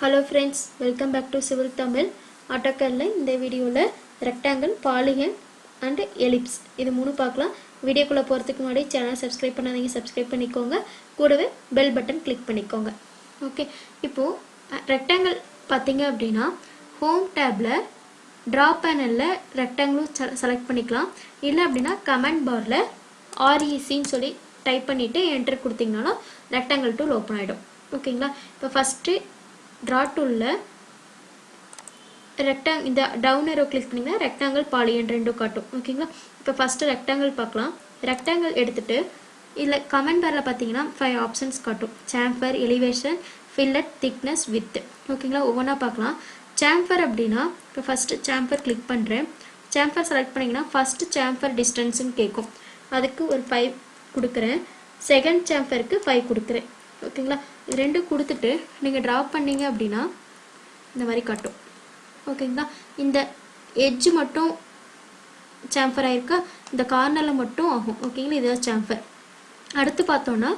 Hello friends, welcome back to Civil Tamil. AutoCAD இந்த வீடியோல rectangle, polygon and ellipse இது மூணு பார்க்கலாம். வீடியோக்குள்ள போறதுக்கு முன்னாடி சேனலை சப்ஸ்கிரைப் பண்ணாதீங்க, சப்ஸ்கிரைப் பண்ணிக்கோங்க. கூடவே பெல் பட்டன் கிளிக் பண்ணிக்கோங்க. ஓகே, இப்போ rectangle பாத்தீங்க அப்படினா home tabல draw panelல rectangle செலக்ட் பண்ணிக்கலாம். இல்ல அப்படினா command barல REC ன்னு சொல்லி டைப் பண்ணிட்டு enter கொடுத்தீங்கனா rectangle tool ஓபன் ஆயிடும். ஓகேங்களா? இப்போ ஃபர்ஸ்ட் draw tool rectangle இந்த down arrow click பண்ணீங்கன்னா rectangle polygon ரெண்டும் காட்டும். ஓகேங்களா? இப்போ ஃபர்ஸ்ட் rectangle பார்க்கலாம். rectangle எடுத்துட்டு இல்ல கமெண்ட் பார்ல பாத்தீங்கன்னா 5 ஆப்ஷன்ஸ் காட்டும். chamfer, elevation, fillet, thickness, width. ஓகேங்களா? ஒவ்வொண்ணா பார்க்கலாம். chamfer அப்படினா இப்போ ஃபர்ஸ்ட் chamfer click பண்றேன். chamfer செலக்ட் பண்ணீங்கன்னா ஃபர்ஸ்ட் chamfer distance ன்னு கேக்கும். அதுக்கு ஒரு 5 கொடுக்கிறேன். செகண்ட் chamferக்கு 5 கொடுக்கிறேன். ஓகேங்களா? ரெண்டு கொடுத்துட்டு நீங்க டிரா பண்ணீங்க அப்படினா இந்த மாதிரி காட்டும். ஓகேங்களா? இந்த எட்ஜ் மட்டும் chamfer ஆயிருக்கா, இந்த கார்னர்ல மட்டும் ஆகும். ஓகேங்களா? இதுதான் chamfer. அடுத்து பார்த்தோம்னா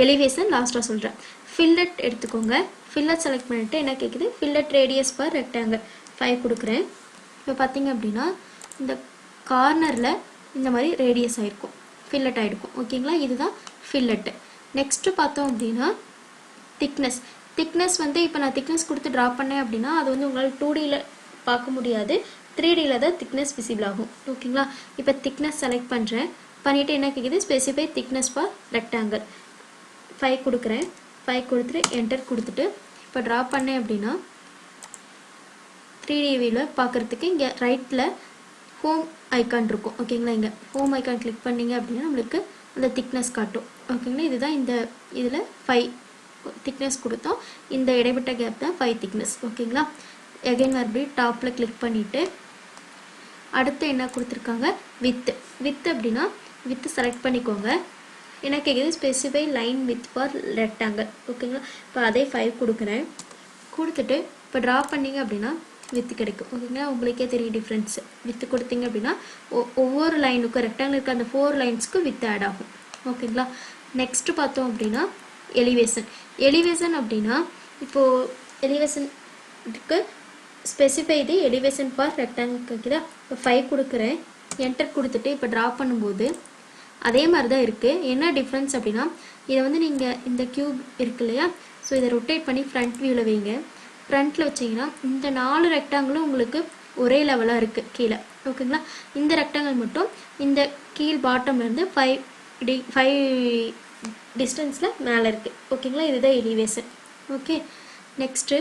எலிவேஷன் லாஸ்டா சொல்றேன். fillet எடுத்துக்கோங்க. fillet செலக்ட் பண்ணிட்டு என்ன கேக்குது? fillet radius per rectangle 5 கொடுக்கிறேன். இப்போ பாத்தீங்க அப்படினா இந்த கார்னர்ல இந்த மாதிரி ரேடியஸ் ஆயிருக்கும். fillet ஆயிருக்கும். ஓகேங்களா? இதுதான் fillet. நெக்ஸ்ட் பார்த்தோம் அப்படினா thickness வந்து இப்போ நான் thickness கொடுத்து டிரா பண்ணேன் அப்படினா அது வந்து உங்களால 2D ல பார்க்க முடியாது. 3D ல தான் thickness விசிபிள் ஆகும். ஓகேங்களா? இப்போ thickness செலக்ட் பண்றேன். பண்ணிட்டு என்ன கேக்குது? specify thickness for rectangle 5 கொடுக்கிறேன். 5 கொடுத்துட்டு enter கொடுத்துட்டு இப்போ டிரா பண்ணேன் அப்படினா 3D வியூல பார்க்கிறதுக்கு இங்க ரைட்ல ஹோம் ஐகான் இருக்கும். ஓகேங்களா? இங்க ஹோம் ஐகான் கிளிக் பண்ணீங்க அப்படினா நமக்கு அந்த thickness காட்டும். ஓகேங்களா? இதுதான் இந்த இதுல 5 thickness கொடுத்தோம். இந்த இடைப்பட்ட கேப் தான் 5 thickness. ஓகேங்களா? again மறுபடியும் டாப்ல கிளிக் பண்ணிட்டு அடுத்து என்ன கொடுத்திருக்காங்க? width அப்படினா width செலக்ட் பண்ணிக்கோங்க. என்ன கேக்குது? specify line width for rectangle. ஓகேங்களா? இப்போ அதே 5 கொடுக்கிறேன். கொடுத்துட்டு இப்போ டிரா பண்ணீங்க அப்படினா width கிடைக்கும். ஓகேங்களா? உங்களுக்கே தெரியும் டிஃபரன்ஸ். width கொடுத்தீங்க அப்படினா ஒவ்வொரு லைனுக்கு ரெக்டாங்கிளுக்கு அந்த 4 லைன்ஸ்க்கு width ஆட் ஆகும். ஓகேங்களா? நெக்ஸ்ட் பார்த்தோம் அப்படினா elevation அப்படினா இப்போ எலிவேஷனுக்கு specify the elevation for rectangle கேக்குதா? இப்போ 5 கொடுக்கிறேன். enter கொடுத்துட்டு இப்போ டிரா பண்ணும்போது அதே மாதிரி தான் இருக்கு. என்ன டிஃபரன்ஸ் அப்படினா இத வந்து நீங்க இந்த கியூப் இருக்கு இல்லையா? சோ இத ரொட்டேட் பண்ணி ஃப்ரண்ட் வியூல வைங்க. ஃப்ரண்ட்ல வச்சீங்கன்னா இந்த 4 ரெக்டாங்கிளும் உங்களுக்கு ஒரே லெவலா இருக்கு கீழ. ஓகேங்களா? இந்த ரெக்டாங்கிள் மட்டும் இந்த கீழ் பாட்டம்ல இருந்து 5 டிஸ்டன்ஸ்ல மேல இருக்கு. ஓகேங்களா? இதுதான் எலிவேஷன். ஓகே, நெக்ஸ்ட்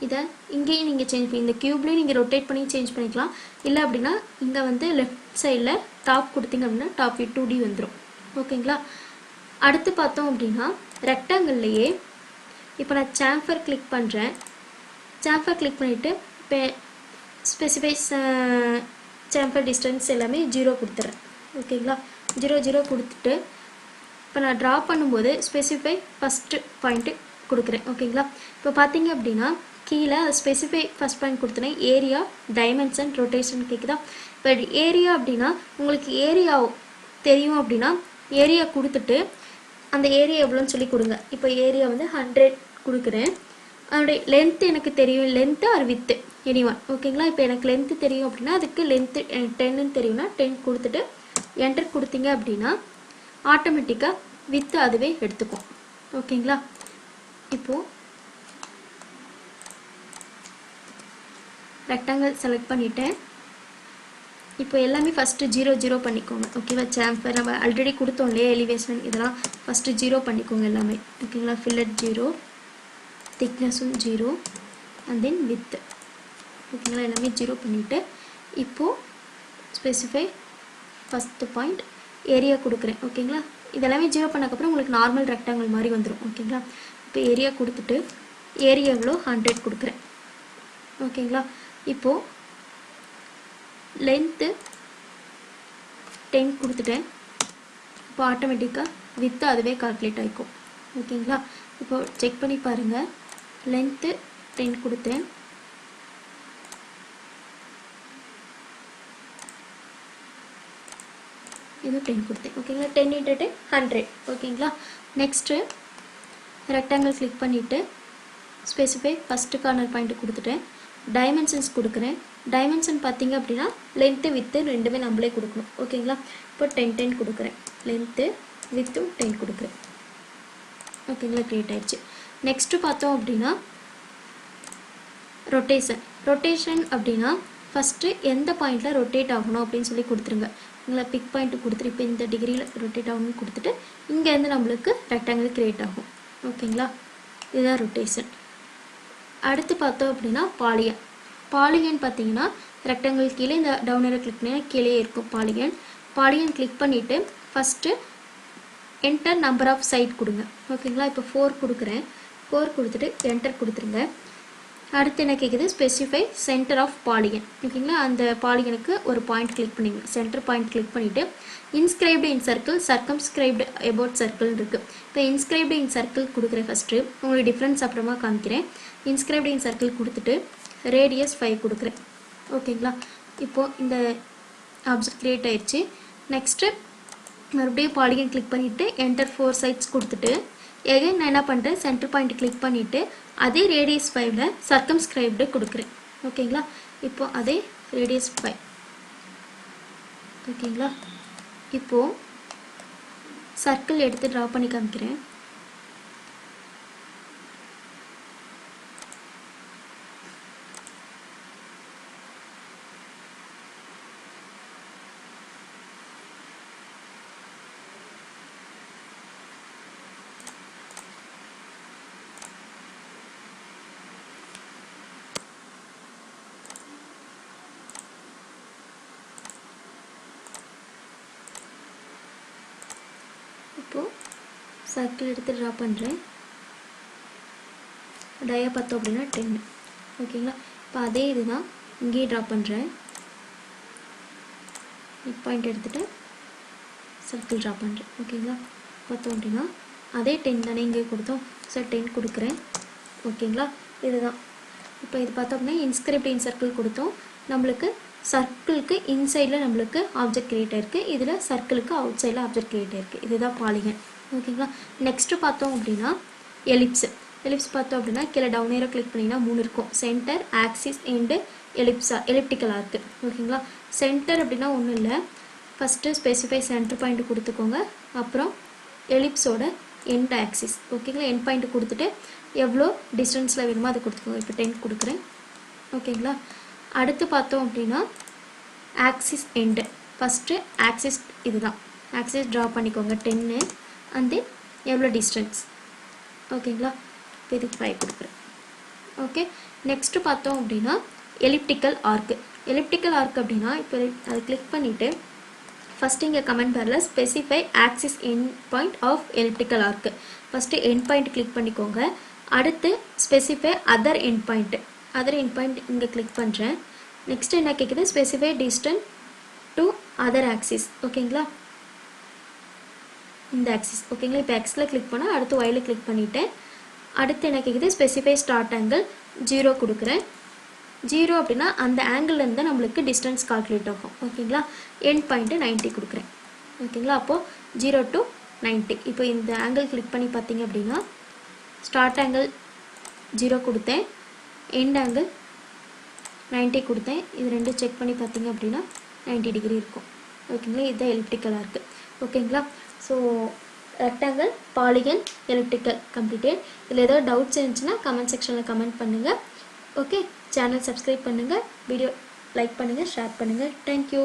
இத இங்கேயும் நீங்க சேஞ்ச் பண்ணி இந்த கியூப்லயும் நீங்க ரொட்டேட் பண்ணி சேஞ்ச் பண்ணிக்கலாம். இல்ல அப்படினா இங்க வந்து லெஃப்ட் சைடுல டாப் கொடுத்தீங்க அப்படினா டாப் வியூ 2D வந்துரும். ஓகேங்களா? அடுத்து பார்த்தோம் அப்படினா ரெக்டாங்கிள்லயே இப்போ நான் chamfer கிளிக் பண்றேன். chamfer கிளிக் பண்ணிட்டு ஸ்பெசிஃபை chamfer டிஸ்டன்ஸ் எல்லாமே 0 கொடுத்துறேன். ஓகேங்களா? 0 கொடுத்துட்டு இப்போ நான் டிரா பண்ணும்போது ஸ்பெசிஃபை ஃபர்ஸ்ட் பாயிண்ட் கொடுக்கிறேன். ஓகேங்களா? இப்போ பாத்தீங்க அப்படினா கீழ ஸ்பெசிஃபை ஃபர்ஸ்ட் பாயிண்ட் கொடுத்தனே ஏரியா, டைமென்ஷன், ரொட்டேஷன் கேக்குதா? இப்போ ஏரியா அப்படினா உங்களுக்கு ஏரியா தெரியும் அப்படினா ஏரியா கொடுத்துட்டு அந்த ஏரியா எவ்வளவுன்னு சொல்லி கொடுங்க. இப்போ ஏரியா வந்து 100 கொடுக்கிறேன். அதோட லெந்த் எனக்கு தெரியும். Length or width anyone. ஓகேங்களா? இப்போ எனக்கு லெந்த் தெரியும் அப்படினா அதுக்கு லெந்த் 10 ன்னு தெரியும்னா 10 கொடுத்துட்டு enter கொடுத்தீங்க அப்படினா ஆட்டோமேட்டிக்கா width அதுவே எடுத்துக்கும். ஓகேங்களா? இப்போ ரெக்டாங்கிள் செலக்ட் பண்ணிட்டேன். இப்போ எல்லாமே ஃபர்ஸ்ட் 0 பண்ணிக்கோங்க. ஓகேவா? chamfer நம்ம ஆல்ரெடி கொடுத்தோம் இல்லையா? எலிவேஷன் இதெல்லாம் ஃபர்ஸ்ட் 0 பண்ணிக்கோங்க எல்லாமே. ஓகேங்களா? fillet 0, thickness 0 and then width. ஓகேங்களா? எல்லாமே 0 பண்ணிட்டு இப்போ ஸ்பெசிஃபை ஃபர்ஸ்ட் பாயிண்ட் ஏரியா கொடுக்கிறேன். ஓகேங்களா? இதெல்லாம் 0 பண்ணதுக்கு அப்புறம் உங்களுக்கு நார்மல் ரெக்டாங்கிள் மாதிரி வந்துரும். ஓகேங்களா? இப்போ ஏரியா கொடுத்துட்டு ஏரியா எவ்வளோ 100 கொடுக்கிறேன். ஓகேங்களா? இப்போ லெந்த் 10 கொடுத்துட்டேன். இப்போ ஆட்டோமேட்டிக்கா width அதுவே கால்குலேட் ஆயிக்கும். ஓகேங்களா? இப்போ செக் பண்ணி பாருங்க. லெந்த் 10 கொடுத்தேன். இது 10 கொடுத்தேன். ஓகேங்களா? 10 into 10 100. ஓகேங்களா? நெக்ஸ்ட் ரெக்டாங்கிள் கிளிக் பண்ணிட்டு ஸ்பெசிஃபை ஃபஸ்ட்டு கார்னர் பாயிண்ட் கொடுத்துட்டேன். டைமென்ஷன்ஸ் கொடுக்குறேன். டைமென்ஷன் பார்த்தீங்க அப்படின்னா லென்த்து வித்து ரெண்டுமே நம்மளே கொடுக்கணும். ஓகேங்களா? இப்போ 10 கொடுக்குறேன். லென்த்து வித்தும் 10 கொடுக்குறேன். ஓகேங்களா? க்ரியேட் ஆயிடுச்சு. நெக்ஸ்ட்டு பார்த்தோம் அப்படின்னா ரொட்டேஷன் அப்படின்னா ஃபஸ்ட்டு எந்த பாயிண்டில் ரொட்டேட் ஆகணும் அப்படின்னு சொல்லி கொடுத்துருங்க. உங்களை பிக் பாயிண்ட்டு கொடுத்துட்டு இப்போ இந்த டிகிரியில் ரொட்டேட் ஆகணும்னு கொடுத்துட்டு இங்கேருந்து நம்மளுக்கு ரெக்டாங்கிள் க்ரியேட் ஆகும். ஓகேங்களா? இதுதான் ரொட்டேஷன். அடுத்து பார்த்தோம் அப்படின்னா பாலிகன் பார்த்தீங்கன்னா ரெக்டாங்கிள் கீழே இந்த டவுன் ஏரோ கிளிக் பண்ணி கீழே இருக்கும் பாலிகன் கிளிக் பண்ணிவிட்டு first enter number of side கொடுங்க. ஓகேங்களா? இப்போ 4 கொடுக்குறேன். 4 கொடுத்துட்டு என்டர் கொடுத்துருங்க. அடுத்து என்ன கேட்குது? Specify centre of polygon. ஓகேங்களா? அந்த பாலிகனுக்கு ஒரு பாயிண்ட் கிளிக் பண்ணிங்க. சென்டர் பாயிண்ட் கிளிக் பண்ணிவிட்டு inscribed in circle circumscribed about circle இருக்குது. இப்போ இன்ஸ்கிரைப்டு இன் சர்க்கிள் கொடுக்குறேன். ஃபஸ்ட்டு உங்களுக்கு டிஃப்ரென்ஸ் அப்புறமா காமிக்கிறேன். இன்ஸ்கிரைப்டு இன் சர்க்கிள் கொடுத்துட்டு ரேடியஸ் 5 கொடுக்குறேன். ஓகேங்களா? இப்போது இந்த ஆப்ஜெக்ட் க்ரியேட் ஆயிடுச்சு. நெக்ஸ்ட்டு மறுபடியும் பாலிகன் கிளிக் பண்ணிவிட்டு என்டர் 4 சைட்ஸ் கொடுத்துட்டு எகைன் நான் என்ன பண்ணுறேன்? சென்டர் பாயிண்ட் கிளிக் பண்ணிவிட்டு அதே ரேடியஸ் 5ல் சர்க்கம்ஸ்கிரைப்டு கொடுக்குறேன். ஓகேங்களா? இப்போது அதே ரேடியஸ் 5. ஓகேங்களா? இப்போது சர்க்கிள் எடுத்து ட்ரா பண்ணி காமிக்கிறேன். இப்போது சர்க்கிள் எடுத்து ட்ரா பண்ணுறேன். டயா பார்த்தோம் அப்படின்னா 10. ஓகேங்களா? இப்போ அதே இதுதான் இங்கேயே ட்ரா பண்ணுறேன். பாயிண்ட் எடுத்துகிட்டு சர்க்கிள் ட்ரா பண்ணுறேன். ஓகேங்களா? பார்த்தோம் அப்படின்னா அதே 10 தானே இங்கே கொடுத்தோம். ஸோ 10 கொடுக்குறேன். ஓகேங்களா? இதுதான். இப்போ இது பார்த்தோம் அப்படின்னா இன்ஸ்கிரைப்ட் இன் சர்க்கிள் கொடுத்தோம். நம்மளுக்கு சர்க்கிளுக்கு இன்சைடில் நம்மளுக்கு ஆப்ஜெக்ட் க்ரியேட் ஆயிருக்கு. இதில் சர்க்கிளுக்கு அவுட் சைடில் ஆப்ஜெக்ட் க்ரியேட் ஆயிருக்கு. இதுதான் பாலிகன். ஓகேங்களா? நெக்ஸ்ட்டு பார்த்தோம் அப்படின்னா எலிப்ஸ் பார்த்தோம் அப்படின்னா கீழே டவுன் ஏரோ கிளிக் பண்ணிங்கன்னா 3 இருக்கும். சென்டர், ஆக்சிஸ் அண்டு எலிப்டிக்கல் ஆர்க்கு. ஓகேங்களா? சென்டர் அப்படின்னா ஒன்றும் இல்லை. ஃபஸ்ட்டு ஸ்பெசிஃபை சென்டர் பாயிண்ட் கொடுத்துக்கோங்க. அப்புறம் எலிப்ஸோட எண்ட் ஆக்சிஸ். ஓகேங்களா? எண்ட் பாயிண்ட் கொடுத்துட்டு எவ்வளோ டிஸ்டன்ஸில் வேணுமோ அதை கொடுத்துக்கோங்க. இப்போ 10 கொடுக்குறேன். ஓகேங்களா? அடுத்து பார்த்தோம் அப்படின்னா ஆக்சிஸ் எண்டு. ஃபஸ்ட்டு ஆக்சிஸ் இதுதான். ஆக்சிஸ் ட்ரா பண்ணிக்கோங்க 10 அண்ட் தென் எவ்வளோ டிஸ்டன்ஸ். ஓகேங்களா? இப்போ இதுக்கு 5 கொடுக்குறேன். ஓகே. நெக்ஸ்ட்டு பார்த்தோம் அப்படின்னா எலிப்டிக்கல் ஆர்க் அப்படின்னா இப்போ அதை கிளிக் பண்ணிவிட்டு ஃபஸ்ட்டு இங்கே கமெண்ட் பாரில் specify axis end point of elliptical arc. First end point click பண்ணிக்கோங்க. அடுத்து ஸ்பெசிஃபை அதர் எண்ட் பாயிண்ட் இங்கே கிளிக் பண்ணுறேன். நெக்ஸ்ட்டு என்ன கேட்குது? Specify distance to other axis. ஓகேங்களா? இந்த ஆக்சிஸ். ஓகேங்களா? இப்போ எக்ஸில் கிளிக் பண்ணால் அடுத்து ஒயில் கிளிக் பண்ணிவிட்டேன். அடுத்து என்ன கேட்குது? ஸ்பெசிஃபை ஸ்டார்ட் ஆங்கிள் 0 கொடுக்குறேன். 0 அப்படின்னா அந்த ஆங்கிள்லேருந்து நம்மளுக்கு டிஸ்டன்ஸ் கால்குலேட் ஆகும். ஓகேங்களா? எண்ட் பாயிண்ட்டு 90 கொடுக்குறேன். ஓகேங்களா? அப்போது 0 to 90. இப்போ இந்த ஆங்கிள் கிளிக் பண்ணி பார்த்தீங்க அப்படின்னா ஸ்டார்ட் ஆங்கிள் 0 கொடுத்தேன், எண்ட் ஆங்கிள் 90 கொடுத்தேன். இது ரெண்டும் செக் பண்ணி பார்த்தீங்க அப்படின்னா 90 டிகிரி இருக்கும். ஓகேங்களா? இதுதான் எலிப்டிக்கலாக இருக்குது. ஓகேங்களா? So rectangle, polygon, elliptical completed. இதில் ஏதாவது டவுட்ஸ் இருந்துச்சுன்னா கமெண்ட் செக்ஷனில் கமெண்ட் பண்ணுங்கள். ஓகே. சேனல் சப்ஸ்கிரைப் பண்ணுங்கள், வீடியோ லைக் பண்ணுங்கள், ஷேர் பண்ணுங்கள். தேங்க்யூ.